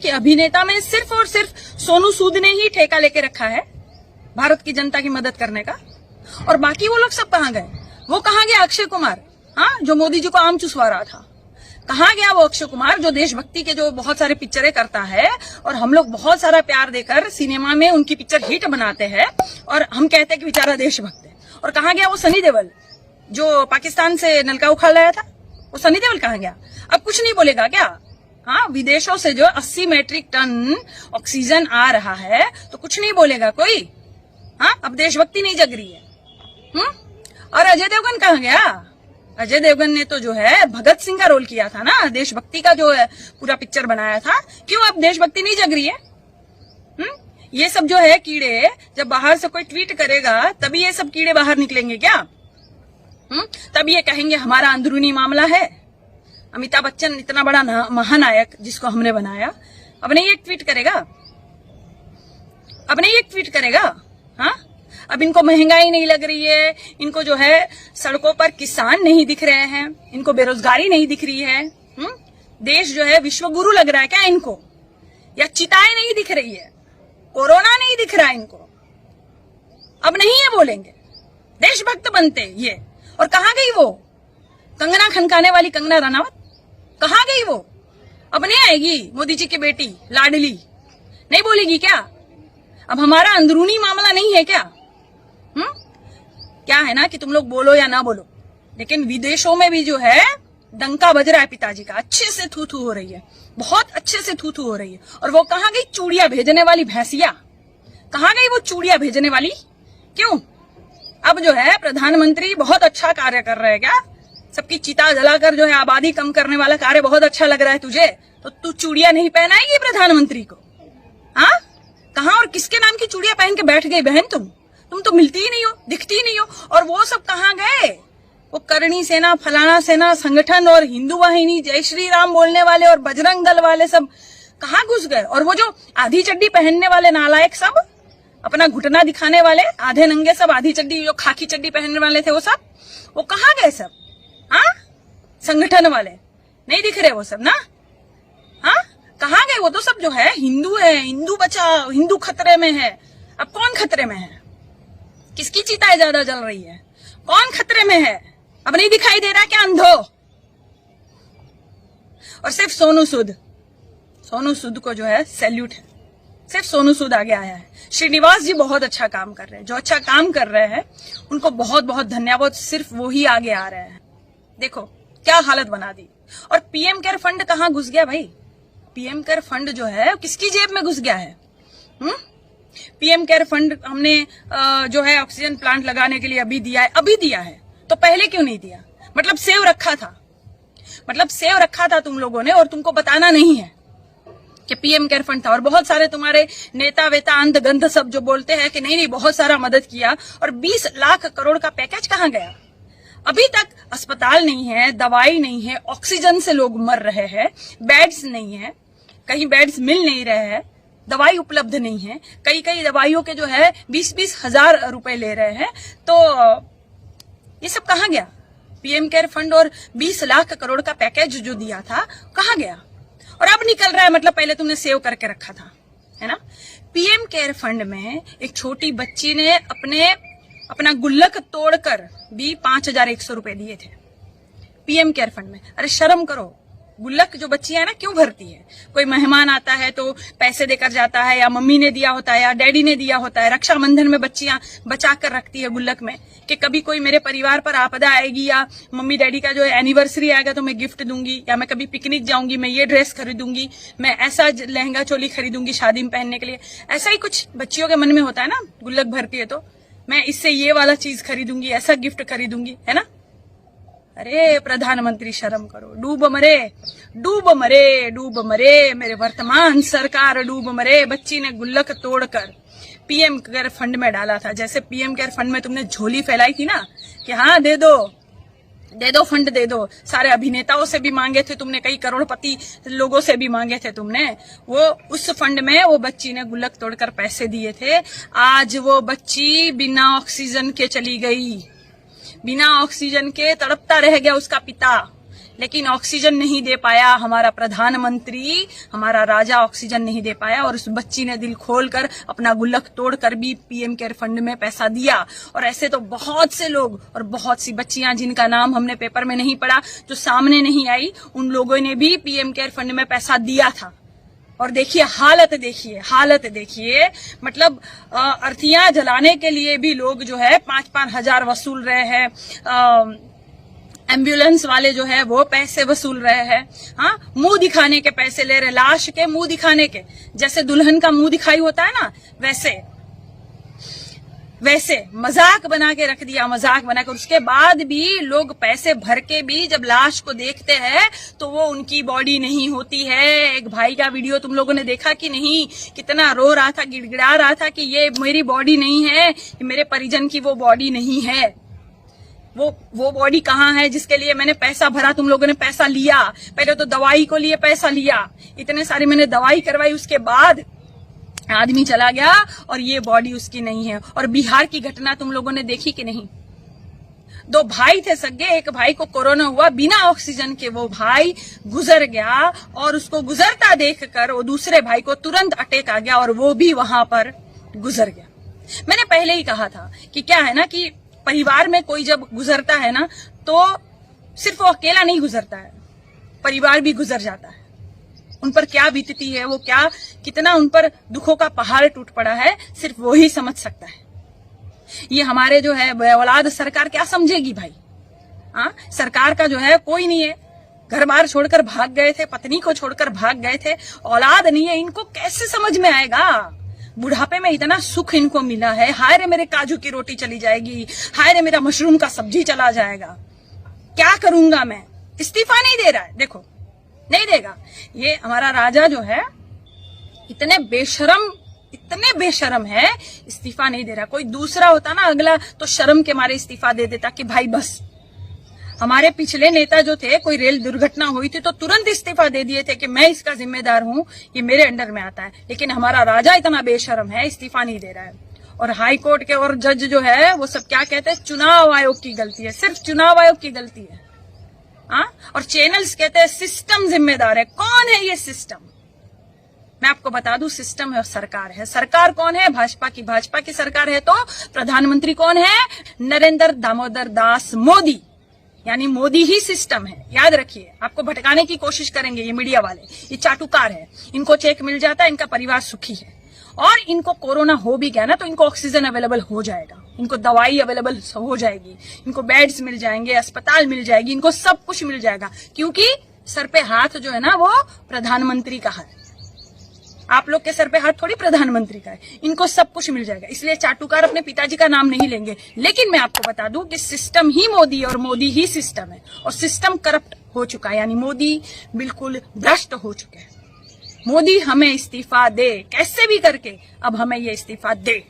कि अभिनेता में सिर्फ और सिर्फ सोनू सूद ने ही ठेका लेके रखा है भारत की जनता की मदद करने का, और बाकी वो लोग सब कहाँ गए? वो कहाँ गया अक्षय कुमार, हाँ, जो मोदी जी को आम चुसवा रहा था? कहाँ गया वो अक्षय कुमार जो देशभक्ति के जो बहुत सारे पिक्चरें करता है और हम लोग बहुत सारा प्यार देकर सिनेमा में उनकी पिक्चर हिट बनाते हैं और हम कहते हैं कि बेचारा देशभक्त है? और कहाँ गया वो सनी देओल जो पाकिस्तान से नलका उखाड़ लाया था? वो सनी देओल कहाँ गया? अब कुछ नहीं बोलेगा क्या? हाँ, विदेशों से जो 80 मैट्रिक टन ऑक्सीजन आ रहा है तो कुछ नहीं बोलेगा कोई? हाँ, अब देशभक्ति नहीं जग रही है। और अजय देवगन कहाँ गया? अजय देवगन ने तो जो है भगत सिंह का रोल किया था ना, देशभक्ति का जो है पूरा पिक्चर बनाया था। क्यों अब देशभक्ति नहीं जग रही है? ये सब जो है कीड़े, जब बाहर से कोई ट्वीट करेगा तभी ये सब कीड़े बाहर निकलेंगे क्या? तब ये कहेंगे हमारा अंदरूनी मामला है। अमिताभ बच्चन इतना बड़ा महानायक जिसको हमने बनाया, अब नहीं एक ट्वीट करेगा? अब नहीं एक ट्वीट करेगा? हाँ, अब इनको महंगाई नहीं लग रही है, इनको जो है सड़कों पर किसान नहीं दिख रहे हैं, इनको बेरोजगारी नहीं दिख रही है, देश जो है विश्व गुरु लग रहा है क्या इनको? या चिताएं नहीं दिख रही है, कोरोना नहीं दिख रहा है इनको? अब नहीं ये बोलेंगे, देशभक्त बनते ये। और कहाँ गई वो कंगना खनकाने वाली कंगना रनावत? कहाँ गई वो? अब नहीं आएगी मोदी जी की बेटी लाडली? नहीं बोलेगी क्या? अब हमारा अंदरूनी मामला नहीं है क्या? क्या है ना कि तुम लोग बोलो या ना बोलो, लेकिन विदेशों में भी जो है डंका बज रहा है पिताजी का, अच्छे से थू थू हो रही है, बहुत अच्छे से थू थू हो रही है। और वो कहाँ गई चूड़िया भेजने वाली भैंसिया? कहाँ गई वो चूड़िया भेजने वाली? क्यों? अब जो है प्रधानमंत्री बहुत अच्छा कार्य कर रहे हैं क्या? सबकी चिता जलाकर जो है आबादी कम करने वाला कार्य बहुत अच्छा लग रहा है तुझे, तो तू चूड़िया नहीं पहनाएगी प्रधानमंत्री को? हाँ, कहाँ और किसके नाम की चूड़िया पहन के बैठ गई बहन तुम तो मिलती ही नहीं हो, दिखती ही नहीं हो। और वो सब कहाँ गए? वो करणी सेना, फलाना सेना संगठन और हिंदू वाहिनी, जय श्री राम बोलने वाले और बजरंग दल वाले सब कहाँ घुस गए? और वो जो आधी चड्डी पहनने वाले नालायक सब, अपना घुटना दिखाने वाले आधे नंगे सब, आधी चड्डी जो खाकी चड्डी पहनने वाले थे वो सब, वो कहाँ गए सब? हाँ, संगठन वाले नहीं दिख रहे वो सब ना? हाँ, कहाँ गए वो? तो सब जो है हिंदू है, हिंदू बचाओ, हिंदू खतरे में है। अब कौन खतरे में है? किसकी चिताएं ज्यादा जल रही है? कौन खतरे में है? अब नहीं दिखाई दे रहा क्या अंधो? और सिर्फ सोनू सूद को जो है सैल्यूट है, सिर्फ सोनू सूद आगे आया है। श्रीनिवास जी बहुत अच्छा काम कर रहे हैं, जो अच्छा काम कर रहे हैं उनको बहुत बहुत धन्यवाद, सिर्फ वो ही आगे आ रहे हैं। देखो क्या हालत बना दी। और पीएम केयर फंड कहाँ घुस गया भाई? पीएम केयर फंड जो है किसकी जेब में घुस गया है? पीएम केयर फंड हमने जो है ऑक्सीजन प्लांट लगाने के लिए अभी दिया है, तो पहले क्यों नहीं दिया? मतलब सेव रखा था तुम लोगों ने, और तुमको बताना नहीं है कि पीएम केयर फंड था। और बहुत सारे तुम्हारे नेता वेता अंध गंध सब जो बोलते हैं कि नहीं बहुत सारा मदद किया, और 20 लाख करोड़ का पैकेज कहाँ गया? अभी तक अस्पताल नहीं है, दवाई नहीं है, ऑक्सीजन से लोग मर रहे हैं, बेड्स नहीं है, कहीं बेड्स मिल नहीं रहे हैं, दवाई उपलब्ध नहीं है, कई दवाइयों के जो है 20-20 हजार रुपए ले रहे हैं। तो ये सब कहाँ गया? पीएम केयर फंड और 20 लाख करोड़ का पैकेज जो दिया था कहाँ गया? और अब निकल रहा है, मतलब पहले तुमने सेव करके रखा था, है ना? पीएम केयर फंड में एक छोटी बच्ची ने अपना गुल्लक तोड़कर भी 5100 रुपए दिए थे पीएम केयर फंड में। अरे शर्म करो, गुल्लक जो बच्ची है ना क्यों भरती है? कोई मेहमान आता है तो पैसे देकर जाता है, या मम्मी ने दिया होता है या डैडी ने दिया होता है। रक्षाबंधन में बच्चियां बचा कर रखती है गुल्लक में कि कभी कोई मेरे परिवार पर आपदा आएगी, या मम्मी डैडी का जो एनिवर्सरी आएगा तो मैं गिफ्ट दूंगी, या मैं कभी पिकनिक जाऊंगी मैं ये ड्रेस खरीदूंगी, मैं ऐसा लहंगा चोली खरीदूंगी शादी में पहनने के लिए। ऐसा ही कुछ बच्चियों के मन में होता है ना, गुल्लक भरती है तो मैं इससे ये वाला चीज खरीदूंगी, ऐसा गिफ्ट खरीदूंगी, है ना? अरे प्रधानमंत्री शर्म करो, डूब मरे मेरे वर्तमान सरकार, डूब मरे। बच्ची ने गुल्लक तोड़कर पीएम केयर फंड में डाला था। जैसे पीएम केयर फंड में तुमने झोली फैलाई थी ना कि हाँ दे दो फंड दे दो, सारे अभिनेताओं से भी मांगे थे तुमने, कई करोड़पति लोगों से भी मांगे थे तुमने, वो उस फंड में वो बच्ची ने गुल्लक तोड़कर पैसे दिए थे। आज वो बच्ची बिना ऑक्सीजन के चली गई, बिना ऑक्सीजन के तड़पता रह गया उसका पिता। लेकिन ऑक्सीजन नहीं दे पाया हमारा प्रधानमंत्री, हमारा राजा ऑक्सीजन नहीं दे पाया। और उस बच्ची ने दिल खोलकर अपना गुल्लक तोड़कर भी पीएम केयर फंड में पैसा दिया। और ऐसे तो बहुत से लोग और बहुत सी बच्चियां जिनका नाम हमने पेपर में नहीं पढ़ा, जो सामने नहीं आई, उन लोगों ने भी पीएम केयर फंड में पैसा दिया था। और देखिए हालत देखिए, मतलब अर्थियां जलाने के लिए भी लोग जो है 5-5 हजार वसूल रहे हैं। एम्बुलेंस वाले जो है वो पैसे वसूल रहे हैं। हाँ, मुंह दिखाने के पैसे ले रहे, लाश के मुंह दिखाने के, जैसे दुल्हन का मुंह दिखाई होता है ना, वैसे मजाक बना के रख दिया, मजाक बना के। उसके बाद भी लोग पैसे भर के भी जब लाश को देखते हैं तो वो उनकी बॉडी नहीं होती है। एक भाई का वीडियो तुम लोगों ने देखा कि नहीं, कितना रो रहा था, गिड़गिड़ा रहा था कि ये मेरी बॉडी नहीं है, ये मेरे परिजन की वो बॉडी नहीं है। वो बॉडी कहाँ है जिसके लिए मैंने पैसा भरा, तुम लोगों ने पैसा लिया। पहले तो दवाई को लिए पैसा लिया, इतने सारी मैंने दवाई करवाई, उसके बाद आदमी चला गया और ये बॉडी उसकी नहीं है। और बिहार की घटना तुम लोगों ने देखी कि नहीं? 2 भाई थे सगे, एक भाई को कोरोना हुआ, बिना ऑक्सीजन के वो भाई गुजर गया और उसको गुजरता देखकर वो दूसरे भाई को तुरंत अटैक आ गया और वो भी वहां पर गुजर गया। मैंने पहले ही कहा था कि क्या है ना कि परिवार में कोई जब गुजरता है ना तो सिर्फ वो अकेला नहीं गुजरता है, परिवार भी गुजर जाता है। उन पर क्या बीतती है, वो क्या कितना उन पर दुखों का पहाड़ टूट पड़ा है, सिर्फ वो ही समझ सकता है। ये हमारे जो है औलाद सरकार क्या समझेगी भाई? हाँ, सरकार का जो है कोई नहीं है, घर बार छोड़कर भाग गए थे, पत्नी को छोड़कर भाग गए थे, औलाद नहीं है, इनको कैसे समझ में आएगा? बुढ़ापे में इतना सुख इनको मिला है, हाय रे मेरे काजू की रोटी चली जाएगी, हाय रे मेरा मशरूम का सब्जी चला जाएगा, क्या करूंगा मैं? इस्तीफा नहीं दे रहा है, देखो नहीं देगा। ये हमारा राजा जो है इतने बेशरम है, इस्तीफा नहीं दे रहा। कोई दूसरा होता ना अगला तो शर्म के मारे इस्तीफा दे देता कि भाई बस। हमारे पिछले नेता जो थे, कोई रेल दुर्घटना हुई थी तो तुरंत इस्तीफा दे दिए थे कि मैं इसका जिम्मेदार हूं, ये मेरे अंडर में आता है। लेकिन हमारा राजा इतना बेशरम है, इस्तीफा नहीं दे रहा है। और हाई कोर्ट के और जज जो है वो सब क्या कहते हैं, चुनाव आयोग की गलती है, सिर्फ चुनाव आयोग की गलती है। हाँ, और चैनल्स कहते हैं सिस्टम जिम्मेदार है। कौन है ये सिस्टम? मैं आपको बता दूं, सिस्टम है और सरकार है। सरकार कौन है? भाजपा की सरकार है। तो प्रधानमंत्री कौन है? नरेंद्र दामोदर दास मोदी, यानी मोदी ही सिस्टम है। याद रखिए, आपको भटकाने की कोशिश करेंगे ये मीडिया वाले, ये चाटुकार है। इनको चेक मिल जाता है, इनका परिवार सुखी है। और इनको कोरोना हो भी गया ना तो इनको ऑक्सीजन अवेलेबल हो जाएगा, इनको दवाई अवेलेबल हो जाएगी, इनको बेड्स मिल जाएंगे, अस्पताल मिल जाएगी, इनको सब कुछ मिल जाएगा। क्योंकि सर पे हाथ जो है ना वो प्रधानमंत्री का है। आप लोग के सर पे हाथ थोड़ी प्रधानमंत्री का है। इनको सब कुछ मिल जाएगा, इसलिए चाटुकार अपने पिताजी का नाम नहीं लेंगे। लेकिन मैं आपको बता दूं कि सिस्टम ही मोदी और मोदी ही सिस्टम है। और सिस्टम करप्ट हो चुका है, यानी मोदी बिल्कुल भ्रष्ट हो चुके हैं। मोदी हमें इस्तीफा दे, कैसे भी करके अब हमें ये इस्तीफा दे।